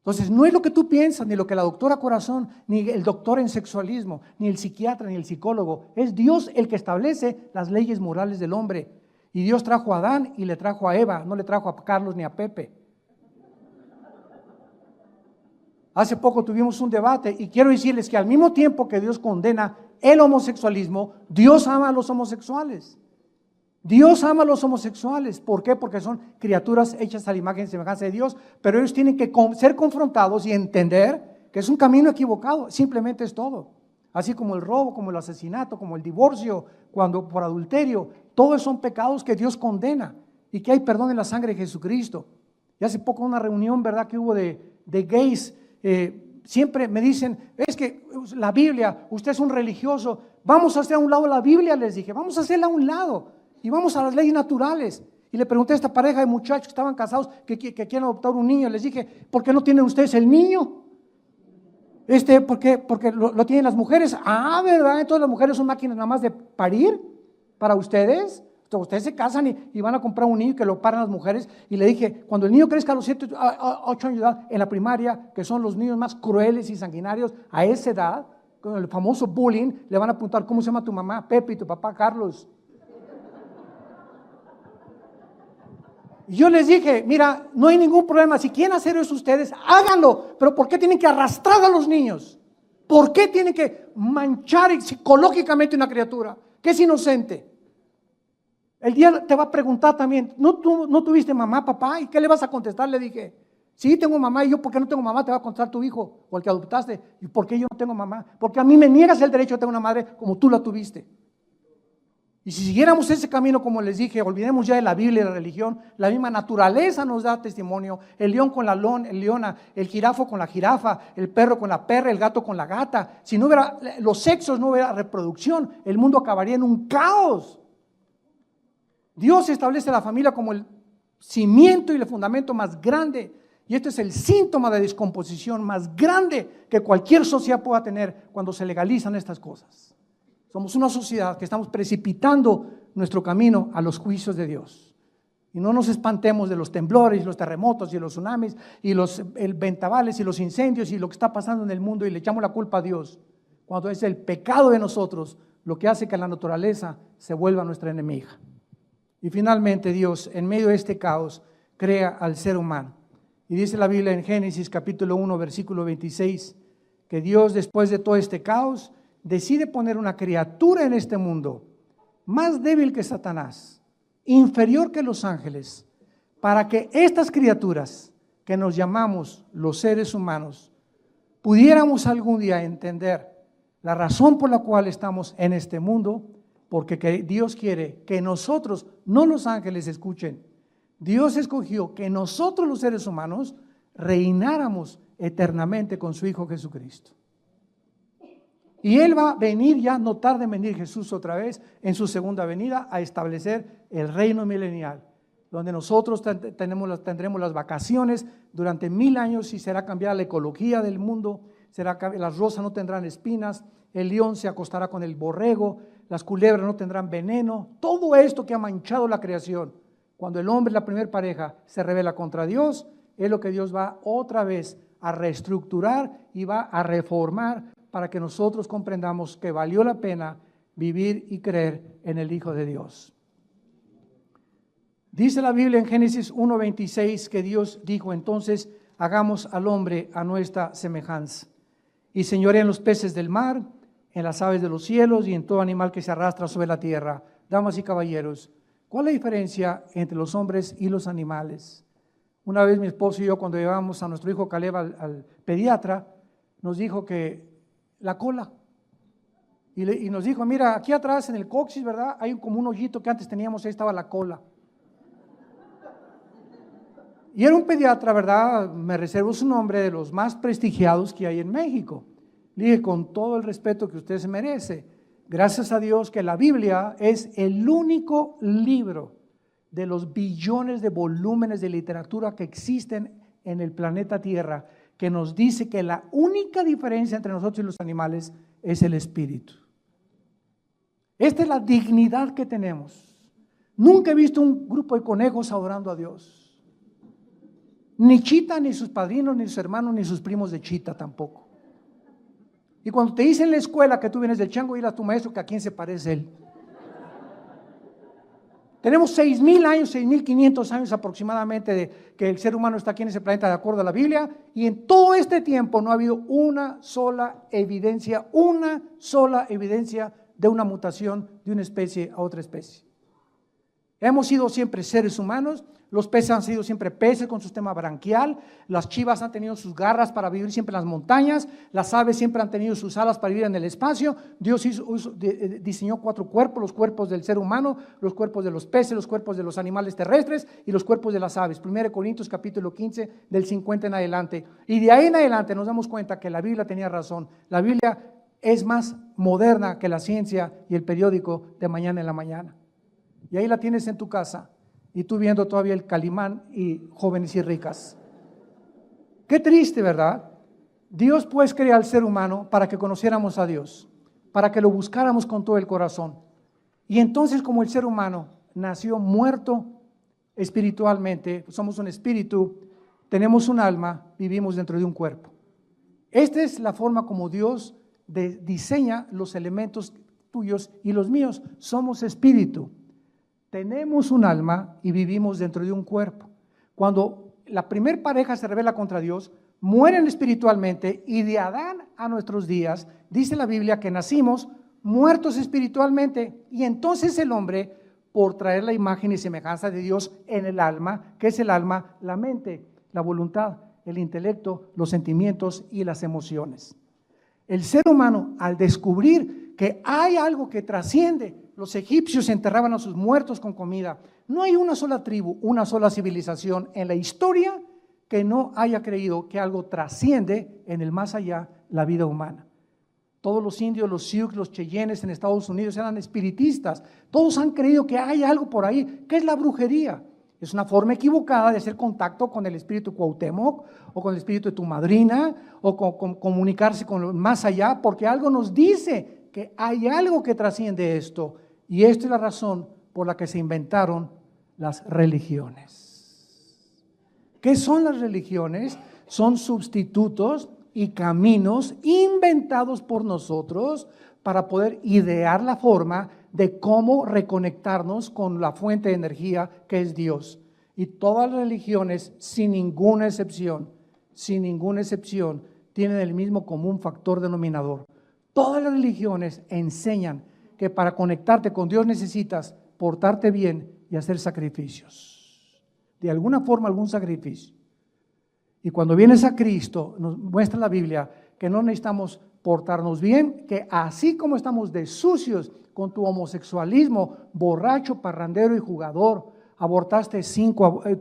Entonces, no es lo que tú piensas, ni lo que la doctora Corazón, ni el doctor en sexualismo, ni el psiquiatra, ni el psicólogo. Es Dios el que establece las leyes morales del hombre. Y Dios trajo a Adán y le trajo a Eva, no le trajo a Carlos ni a Pepe. Hace poco tuvimos un debate y quiero decirles que al mismo tiempo que Dios condena el homosexualismo, Dios ama a los homosexuales. Dios ama a los homosexuales. ¿Por qué? Porque son criaturas hechas a la imagen y semejanza de Dios, pero ellos tienen que ser confrontados y entender que es un camino equivocado, simplemente es todo. Así como el robo, como el asesinato, como el divorcio, cuando por adulterio, todos son pecados que Dios condena y que hay perdón en la sangre de Jesucristo. Y hace poco una reunión, ¿verdad?, que hubo de gays, siempre me dicen, es que la Biblia, usted es un religioso, vamos a hacer a un lado la Biblia, les dije, vamos a hacerla a un lado y vamos a las leyes naturales. Y le pregunté a esta pareja de muchachos que estaban casados que quieren adoptar un niño, les dije, ¿por qué no tienen ustedes el niño? ¿Por qué? Porque lo tienen las mujeres. Ah, ¿verdad? Entonces las mujeres son máquinas nada más de parir para ustedes. Ustedes se casan y van a comprar un niño que lo paran las mujeres. Y le dije, cuando el niño crezca a los 7, 8 años de edad, en la primaria, que son los niños más crueles y sanguinarios, a esa edad, con el famoso bullying, le van a preguntar, ¿cómo se llama tu mamá? Pepe, y tu papá Carlos. Y yo les dije, mira, no hay ningún problema, si quieren hacer eso ustedes, háganlo, pero ¿por qué tienen que arrastrar a los niños? ¿Por qué tienen que manchar psicológicamente una criatura que es inocente? El día te va a preguntar también, ¿no tuviste mamá, papá? ¿Y qué le vas a contestar? Le dije, sí, tengo mamá. Y yo, ¿por qué no tengo mamá? Te va a contestar tu hijo o el que adoptaste. ¿Y por qué yo no tengo mamá? Porque a mí me niegas el derecho de tener una madre como tú la tuviste. Y si siguiéramos ese camino, como les dije, olvidemos ya de la Biblia y la religión, la misma naturaleza nos da testimonio, el león con la leona, el jirafo con la jirafa, el perro con la perra, el gato con la gata. Si no hubiera los sexos, no hubiera reproducción, el mundo acabaría en un caos. Dios establece la familia como el cimiento y el fundamento más grande, y este es el síntoma de descomposición más grande que cualquier sociedad pueda tener cuando se legalizan estas cosas. Somos una sociedad que estamos precipitando nuestro camino a los juicios de Dios. Y no nos espantemos de los temblores, y los terremotos y los tsunamis y los ventavales y los incendios y lo que está pasando en el mundo y le echamos la culpa a Dios, cuando es el pecado de nosotros lo que hace que la naturaleza se vuelva nuestra enemiga. Y finalmente Dios, en medio de este caos, crea al ser humano. Y dice la Biblia en Génesis capítulo 1, versículo 26, que Dios, después de todo este caos, decide poner una criatura en este mundo más débil que Satanás, inferior que los ángeles, para que estas criaturas que nos llamamos los seres humanos pudiéramos algún día entender la razón por la cual estamos en este mundo, porque Dios quiere que nosotros, no los ángeles, escuchen, Dios escogió que nosotros los seres humanos reináramos eternamente con su Hijo Jesucristo. Y Él va a venir ya, no tarde en venir Jesús otra vez en su segunda venida a establecer el reino milenial, donde nosotros tendremos las vacaciones durante 1000 años y será cambiada la ecología del mundo, las rosas no tendrán espinas, el león se acostará con el borrego, las culebras no tendrán veneno, todo esto que ha manchado la creación, cuando el hombre, la primera pareja, se rebela contra Dios, es lo que Dios va otra vez a reestructurar y va a reformar para que nosotros comprendamos que valió la pena vivir y creer en el Hijo de Dios. Dice la Biblia en Génesis 1:26 que Dios dijo, entonces hagamos al hombre a nuestra semejanza y señoree en los peces del mar, en las aves de los cielos y en todo animal que se arrastra sobre la tierra. Damas y caballeros, ¿cuál es la diferencia entre los hombres y los animales? Una vez mi esposo y yo, cuando llevamos a nuestro hijo Caleb al pediatra, nos dijo que la cola, y nos dijo, mira, aquí atrás en el coxis, ¿verdad? Hay como un hoyito que antes teníamos, ahí estaba la cola. Y era un pediatra, ¿verdad? Me reservo su nombre, de los más prestigiados que hay en México. Le dije, con todo el respeto que usted se merece, gracias a Dios que la Biblia es el único libro de los billones de volúmenes de literatura que existen en el planeta Tierra, que nos dice que la única diferencia entre nosotros y los animales es el espíritu. Esta es la dignidad que tenemos. Nunca he visto un grupo de conejos adorando a Dios. Ni Chita, ni sus padrinos, ni sus hermanos, ni sus primos de Chita tampoco. Y cuando te dicen en la escuela que tú vienes del chango, ir a tu maestro, que a quién se parece él. Tenemos 6,000 años, 6,500 años aproximadamente de que el ser humano está aquí en ese planeta de acuerdo a la Biblia, y en todo este tiempo no ha habido una sola evidencia de una mutación de una especie a otra especie. Hemos sido siempre seres humanos, los peces han sido siempre peces con su sistema branquial, las chivas han tenido sus garras para vivir siempre en las montañas, las aves siempre han tenido sus alas para vivir en el espacio. Dios diseñó 4 cuerpos, los cuerpos del ser humano, los cuerpos de los peces, los cuerpos de los animales terrestres y los cuerpos de las aves. 1 Corintios capítulo 15 del 50 en adelante. Y de ahí en adelante nos damos cuenta que la Biblia tenía razón. La Biblia es más moderna que la ciencia y el periódico de mañana en la mañana. Y ahí la tienes en tu casa y tú viendo todavía el Calimán y Jóvenes y Ricas. Qué triste, ¿verdad? Dios pues crea al ser humano para que conociéramos a Dios, para que lo buscáramos con todo el corazón. Y entonces, como el ser humano nació muerto espiritualmente, somos un espíritu, tenemos un alma, vivimos dentro de un cuerpo. Esta es la forma como Dios diseña los elementos tuyos y los míos. Somos espíritu. Tenemos un alma y vivimos dentro de un cuerpo. Cuando la primer pareja se rebela contra Dios, mueren espiritualmente y de Adán a nuestros días, dice la Biblia que nacimos muertos espiritualmente y entonces el hombre, por traer la imagen y semejanza de Dios en el alma, ¿qué es el alma? La mente, la voluntad, el intelecto, los sentimientos y las emociones. El ser humano, al descubrir que hay algo que trasciende, los egipcios enterraban a sus muertos con comida. No hay una sola tribu, una sola civilización en la historia que no haya creído que algo trasciende en el más allá la vida humana. Todos los indios, los Sioux, los Cheyennes en Estados Unidos eran espiritistas. Todos han creído que hay algo por ahí. ¿Qué es la brujería? Es una forma equivocada de hacer contacto con el espíritu Cuauhtémoc o con el espíritu de tu madrina o con comunicarse con lo más allá, porque algo nos dice que hay algo que trasciende esto. Y esta es la razón por la que se inventaron las religiones. ¿Qué son las religiones? Son sustitutos y caminos inventados por nosotros para poder idear la forma de cómo reconectarnos con la fuente de energía que es Dios. Y todas las religiones, sin ninguna excepción, tienen el mismo común factor denominador. Todas las religiones enseñan que para conectarte con Dios necesitas portarte bien y hacer sacrificios. De alguna forma, algún sacrificio. Y cuando vienes a Cristo, nos muestra la Biblia que no necesitamos portarnos bien, que así como estamos de sucios con tu homosexualismo, borracho, parrandero y jugador,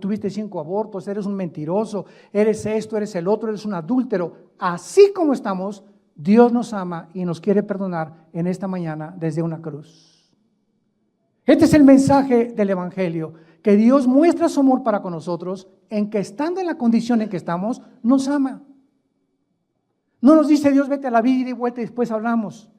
tuviste 5 abortos, eres un mentiroso, eres esto, eres el otro, eres un adúltero, así como estamos, Dios nos ama y nos quiere perdonar en esta mañana desde una cruz. Este es el mensaje del Evangelio, que Dios muestra su amor para con nosotros en que estando en la condición en que estamos, nos ama. No nos dice Dios vete a la vida y vuelta y después hablamos.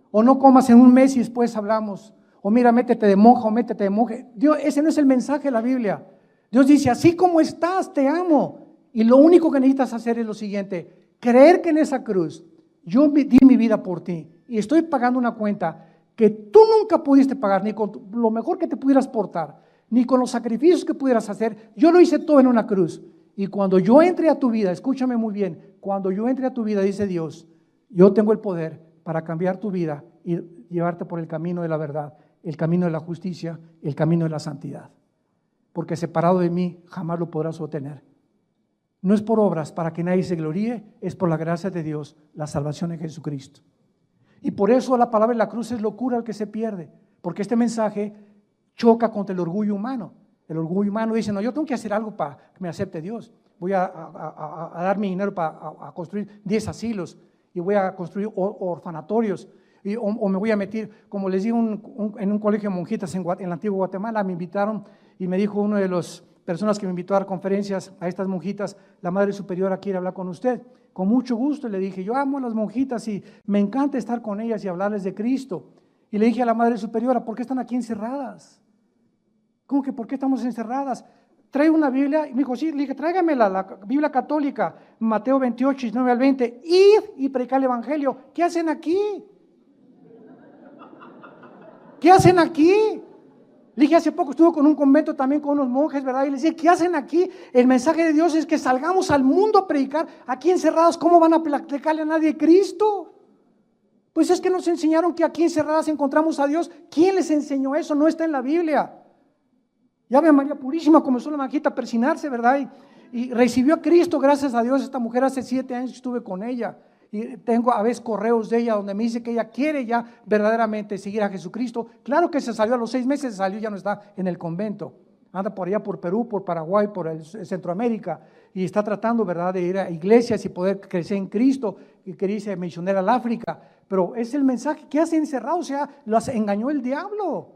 O no comas en un mes y después hablamos. O mira, métete de monja o métete de monje. Dios, ese no es el mensaje de la Biblia. Dios dice así como estás te amo. Y lo único que necesitas hacer es lo siguiente, creer que en esa cruz yo di mi vida por ti y estoy pagando una cuenta que tú nunca pudiste pagar, ni con lo mejor que te pudieras portar, ni con los sacrificios que pudieras hacer. Yo lo hice todo en una cruz. Y cuando yo entre a tu vida, escúchame muy bien, cuando yo entre a tu vida, dice Dios, yo tengo el poder para cambiar tu vida y llevarte por el camino de la verdad, el camino de la justicia, el camino de la santidad. Porque separado de mí jamás lo podrás obtener. No es por obras para que nadie se gloríe, es por la gracia de Dios, la salvación en Jesucristo. Y por eso la palabra de la cruz es locura al que se pierde, porque este mensaje choca contra el orgullo humano. El orgullo humano dice, no, yo tengo que hacer algo para que me acepte Dios. Voy a dar mi dinero para construir 10 asilos y voy a construir orfanatorios. O me voy a meter, como les digo, en un colegio de monjitas en la antigua Guatemala, me invitaron y me dijo uno de los personas que me invitó a dar conferencias a estas monjitas, la Madre Superiora quiere hablar con usted. Con mucho gusto le dije, yo amo a las monjitas y me encanta estar con ellas y hablarles de Cristo. Y le dije a la Madre Superiora, ¿por qué están aquí encerradas? ¿Cómo que por qué estamos encerradas? Trae una Biblia. Y me dijo, sí, le dije, tráigamela, la Biblia católica, Mateo 28, 19 al 20, id y predicar el Evangelio. ¿Qué hacen aquí? ¿Qué hacen aquí? Le dije, hace poco estuve con un convento también con unos monjes, ¿verdad? Y les dije, ¿qué hacen aquí? El mensaje de Dios es que salgamos al mundo a predicar. Aquí encerrados, ¿cómo van a predicarle a nadie Cristo? Pues es que nos enseñaron que aquí encerradas encontramos a Dios. ¿Quién les enseñó eso? No está en la Biblia. Y Ave María Purísima comenzó la manjita a persinarse, ¿verdad? Y recibió a Cristo, gracias a Dios. Esta mujer hace 7 años que estuve con ella. Y tengo a veces correos de ella donde me dice que ella quiere ya verdaderamente seguir a Jesucristo. Claro que se salió a los 6 meses, se salió, ya no está en el convento. Anda por allá, por Perú, por Paraguay, por Centroamérica. Y está tratando, ¿verdad?, de ir a iglesias y poder crecer en Cristo. Y quería irse misionera al África. Pero es el mensaje que hace encerrado, o sea, los engañó el diablo.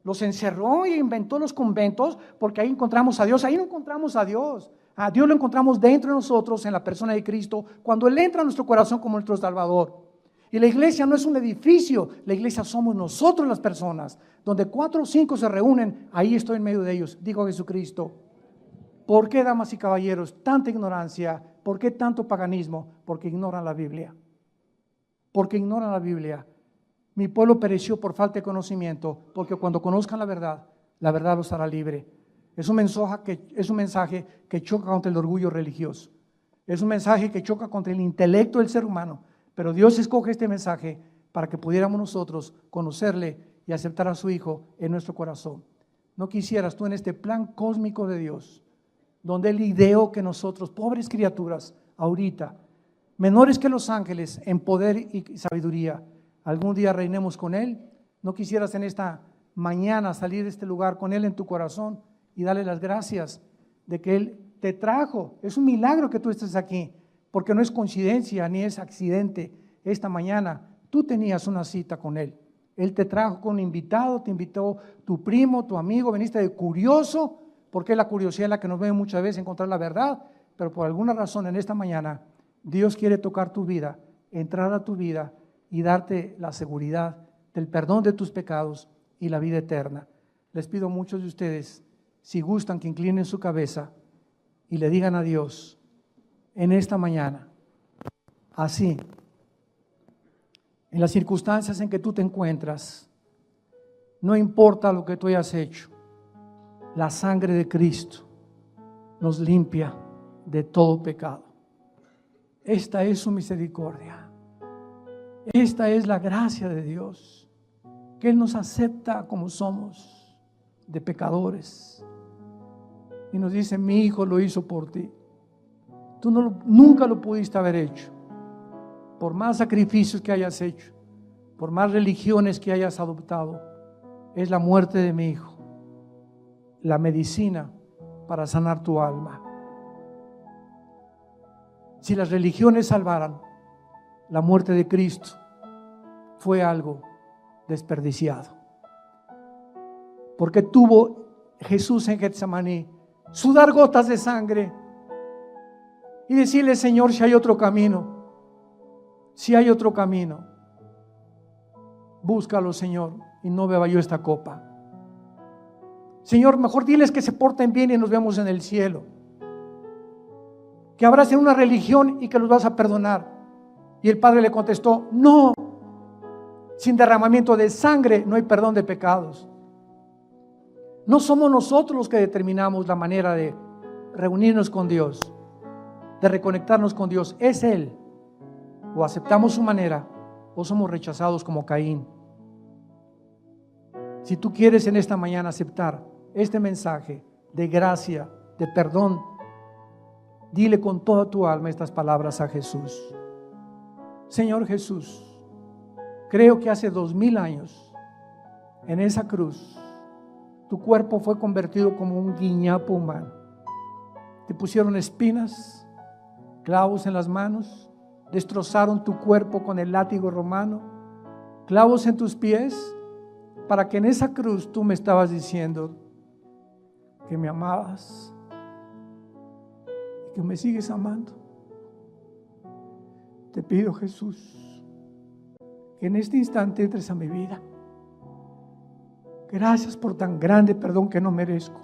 Los encerró y inventó los conventos, porque ahí encontramos a Dios. Ahí no encontramos a Dios. A Dios lo encontramos dentro de nosotros, en la persona de Cristo, cuando Él entra a nuestro corazón como nuestro Salvador. Y la iglesia no es un edificio, la iglesia somos nosotros las personas. Donde 4 o 5 se reúnen, ahí estoy en medio de ellos, dijo Jesucristo. ¿Por qué, damas y caballeros, tanta ignorancia? ¿Por qué tanto paganismo? Porque ignoran la Biblia. Porque ignoran la Biblia. Mi pueblo pereció por falta de conocimiento, porque cuando conozcan la verdad los hará libre. Es un mensaje que choca contra el orgullo religioso. Es un mensaje que choca contra el intelecto del ser humano. Pero Dios escoge este mensaje para que pudiéramos nosotros conocerle y aceptar a su Hijo en nuestro corazón. ¿No quisieras tú en este plan cósmico de Dios, donde Él ideó que nosotros, pobres criaturas, ahorita, menores que los ángeles en poder y sabiduría, algún día reinemos con Él? ¿No quisieras en esta mañana salir de este lugar con Él en tu corazón y darle las gracias de que Él te trajo? Es un milagro que tú estés aquí, porque no es coincidencia ni es accidente. Esta mañana tú tenías una cita con Él. Él te trajo con un invitado, te invitó tu primo, tu amigo, veniste de curioso, porque la curiosidad es la que nos ve muchas veces encontrar la verdad, pero por alguna razón en esta mañana Dios quiere tocar tu vida, entrar a tu vida y darte la seguridad del perdón de tus pecados y la vida eterna. Les pido a muchos de ustedes, si gustan, que inclinen su cabeza y le digan a Dios en esta mañana, así, en las circunstancias en que tú te encuentras, no importa lo que tú hayas hecho, la sangre de Cristo nos limpia de todo pecado. Esta es su misericordia. Esta es la gracia de Dios, que Él nos acepta como somos, de pecadores. Y nos dice, mi Hijo lo hizo por ti. Tú nunca lo pudiste haber hecho. Por más sacrificios que hayas hecho, por más religiones que hayas adoptado, es la muerte de mi Hijo, la medicina para sanar tu alma. Si las religiones salvaran, la muerte de Cristo fue algo desperdiciado. Porque tuvo Jesús en Getsemaní sudar gotas de sangre y decirle, Señor, si hay otro camino, si hay otro camino, búscalo, Señor, y no beba yo esta copa. Señor, mejor diles que se porten bien y nos vemos en el cielo. Que abracen una religión y que los vas a perdonar. Y el Padre le contestó, no, sin derramamiento de sangre no hay perdón de pecados. No somos nosotros los que determinamos la manera de reunirnos con Dios, de reconectarnos con Dios. Es Él. O aceptamos su manera o somos rechazados como Caín. Si tú quieres en esta mañana aceptar este mensaje de gracia, de perdón, dile con toda tu alma estas palabras a Jesús. Señor Jesús, creo que hace 2000 años en esa cruz tu cuerpo fue convertido como un guiñapo humano. Te pusieron espinas, clavos en las manos, destrozaron tu cuerpo con el látigo romano, clavos en tus pies, para que en esa cruz tú me estabas diciendo que me amabas y que me sigues amando. Te pido, Jesús, que en este instante entres a mi vida. Gracias por tan grande perdón que no merezco,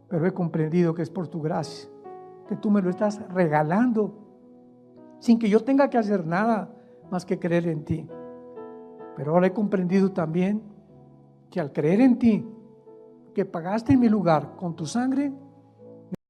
pero he comprendido que es por tu gracia, que tú me lo estás regalando, sin que yo tenga que hacer nada más que creer en ti. Pero ahora he comprendido también que al creer en ti, que pagaste en mi lugar con tu sangre,